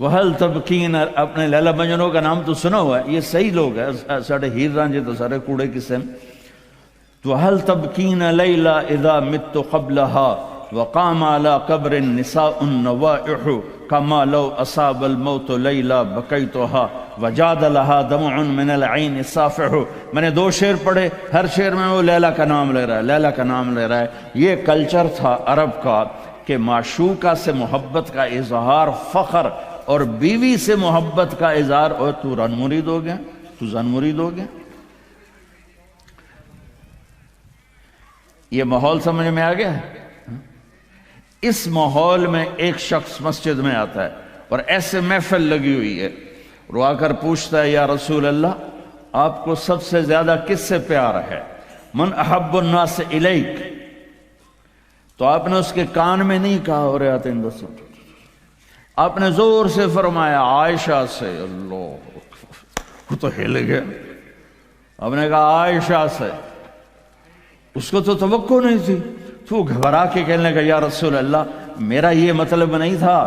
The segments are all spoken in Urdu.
وہل تبکین، اپنے لیلا مجنوں کا نام تو سنا ہوا ہے، یہ صحیح لوگ ہیں، ساڑھے ہیر رانجے تو سارے کوڑے قصے ہیں۔ وہل تبکین لیلا اذا مت قبلها وقام على قبر النساء النوائح كما لو اصاب الموت لیلا بکیتها وجاد لها دمع من العین صافح۔ میں نے دو شعر پڑھے، ہر شعر میں وہ لیلا کا نام لے رہا ہے، لیلا کا نام لے رہا ہے۔ یہ کلچر تھا عرب کا کہ معشوقہ سے محبت کا اظہار فخر، اور بیوی سے محبت کا اظہار، اور تو رن مرید ہو گیا، تو زن مرید ہو گیا۔ یہ ماحول سمجھ میں آ گیا ہے؟ اس ماحول میں ایک شخص مسجد میں آتا ہے اور ایسے محفل لگی ہوئی ہے، اور آ کر پوچھتا ہے یا رسول اللہ آپ کو سب سے زیادہ کس سے پیار ہے؟ من احب الناس الیک۔ تو آپ نے اس کے کان میں نہیں کہا اور آتے ہیں دسو، آپ نے زور سے فرمایا عائشہ سے۔ اللہ، وہ تو ہل گیا۔ آپ نے کہا عائشہ سے، اس کو تو توقع نہیں تھی، تو گھبرا کے کہنے لگا یا رسول اللہ میرا یہ مطلب نہیں تھا،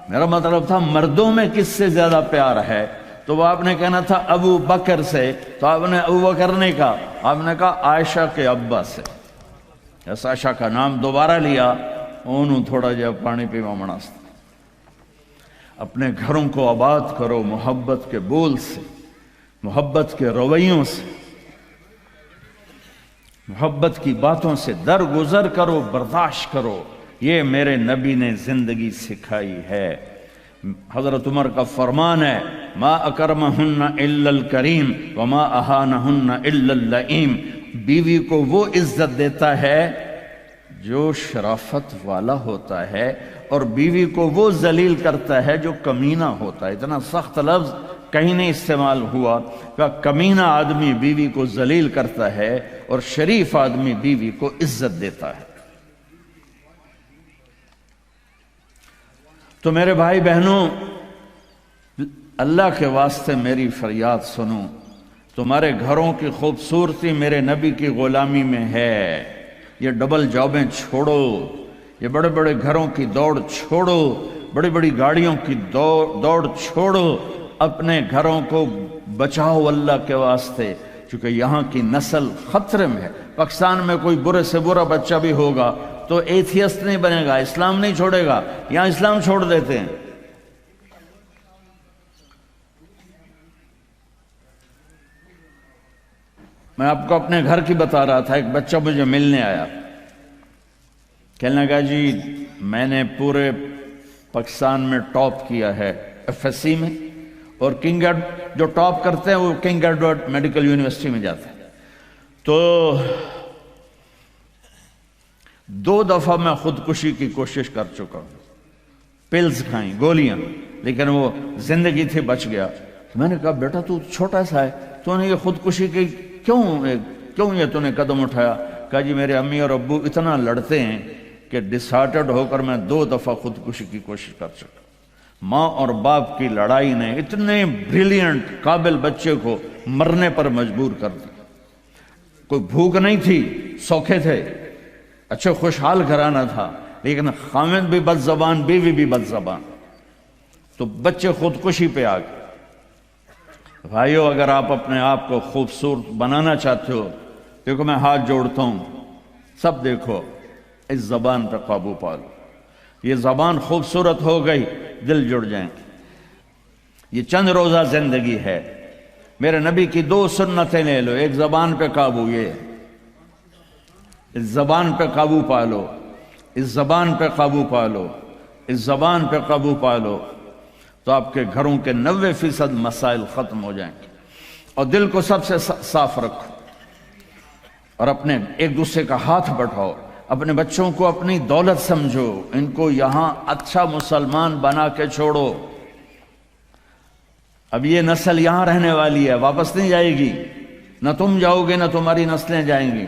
میرا مطلب تھا مردوں میں کس سے زیادہ پیار ہے؟ تو وہ آپ نے کہنا تھا ابو بکر سے، تو آپ نے ابو بکر نہیں کہا، آپ نے کہا عائشہ کے ابا سے۔ عائشہ کا نام دوبارہ لیا، انہوں تھوڑا جا پانی پیوا مناستا۔ اپنے گھروں کو آباد کرو محبت کے بول سے، محبت کے رویوں سے، محبت کی باتوں سے درگزر کرو، برداشت کرو۔ یہ میرے نبی نے زندگی سکھائی ہے۔ حضرت عمر کا فرمان ہے ما اکرمہن الا الکریم وما اہانہن الا اللئیم۔ بیوی کو وہ عزت دیتا ہے جو شرافت والا ہوتا ہے، اور بیوی کو وہ ذلیل کرتا ہے جو کمینہ ہوتا ہے۔ اتنا سخت لفظ کہیں نہیں استعمال ہوا کہ کمینہ آدمی بیوی کو ذلیل کرتا ہے اور شریف آدمی بیوی کو عزت دیتا ہے۔ تو میرے بھائی بہنوں، اللہ کے واسطے میری فریاد سنو، تمہارے گھروں کی خوبصورتی میرے نبی کی غلامی میں ہے۔ یہ ڈبل جابیں چھوڑو، یہ بڑے بڑے گھروں کی دوڑ چھوڑو، بڑی بڑی گاڑیوں کی دوڑ چھوڑو، اپنے گھروں کو بچاؤ اللہ کے واسطے، چونکہ یہاں کی نسل خطرے میں ہے۔ پاکستان میں کوئی برے سے برا بچہ بھی ہوگا تو ایتھیسٹ نہیں بنے گا، اسلام نہیں چھوڑے گا، یہاں اسلام چھوڑ دیتے ہیں۔ میں آپ کو اپنے گھر کی بتا رہا تھا، ایک بچہ مجھے ملنے آیا، کہنے لگا جی میں نے پورے پاکستان میں ٹاپ کیا ہے ایف ایس سی میں، اور کنگ جو ٹاپ کرتے ہیں وہ کنگ ایڈورڈ میڈیکل یونیورسٹی میں جاتے ہیں۔ تو 2 دفعہ میں خودکشی کی کوشش کر چکا ہوں، پلز کھائیں، گولیاں، لیکن وہ زندگی تھی بچ گیا۔ میں نے کہا بیٹا تو چھوٹا سا ہے، تو نے یہ خودکشی کی کیوں یہ تو نے قدم اٹھایا؟ کہا جی میرے امی اور ابو اتنا لڑتے ہیں کہ ڈسہارٹڈ ہو کر میں 2 دفعہ خودکشی کی کوشش کر چکا۔ ماں اور باپ کی لڑائی نے اتنے بریلینٹ قابل بچے کو مرنے پر مجبور کر دیا۔ کوئی بھوک نہیں تھی، سوکھے تھے، اچھے خوشحال گھرانہ تھا، لیکن خامد بھی بد زبان، بیوی بھی بد زبان، تو بچے خودکشی پہ آ گئے۔ بھائیو، اگر آپ اپنے آپ کو خوبصورت بنانا چاہتے ہو، دیکھو میں ہاتھ جوڑتا ہوں، سب دیکھو، اس زبان پہ قابو پالو۔ یہ زبان خوبصورت ہو گئی، دل جڑ جائیں گے۔ یہ چند روزہ زندگی ہے، میرے نبی کی 2 سنتیں لے لو، ایک زبان پہ قابو، یہ اس زبان پہ قابو پالو، اس زبان پہ قابو پالو، اس زبان پہ قابو پالو، تو آپ کے گھروں کے 90% مسائل ختم ہو جائیں گے۔ اور دل کو سب سے صاف رکھو، اور اپنے ایک دوسرے کا ہاتھ بٹھاؤ، اپنے بچوں کو اپنی دولت سمجھو، ان کو یہاں اچھا مسلمان بنا کے چھوڑو۔ اب یہ نسل یہاں رہنے والی ہے، واپس نہیں جائے گی، نہ تم جاؤ گے نہ تمہاری نسلیں جائیں گی۔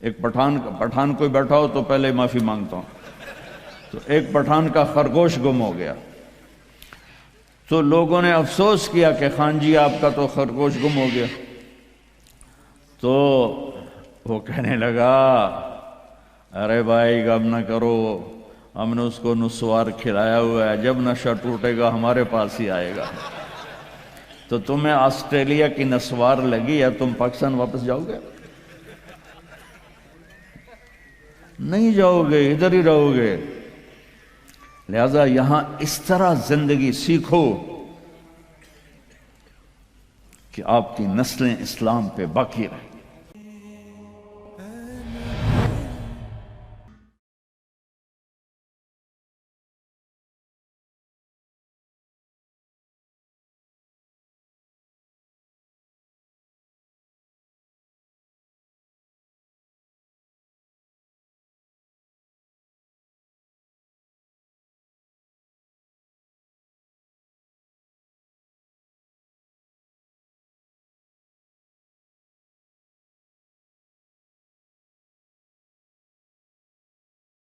ایک پٹھان کوئی بیٹھا ہو تو پہلے معافی مانگتا ہوں، تو ایک پٹھان کا خرگوش گم ہو گیا، تو لوگوں نے افسوس کیا کہ خان جی آپ کا تو خرگوش گم ہو گیا۔ تو وہ کہنے لگا ارے بھائی غم نہ کرو، ہم نے اس کو نسوار کھلایا ہوا ہے، جب نشہ ٹوٹے گا ہمارے پاس ہی آئے گا۔ تو تمہیں آسٹریلیا کی نسوار لگی ہے، تم پاکستان واپس جاؤ گے؟ نہیں جاؤ گے، ادھر ہی رہو گے۔ لہذا یہاں اس طرح زندگی سیکھو کہ آپ کی نسلیں اسلام پہ باقی رہیں۔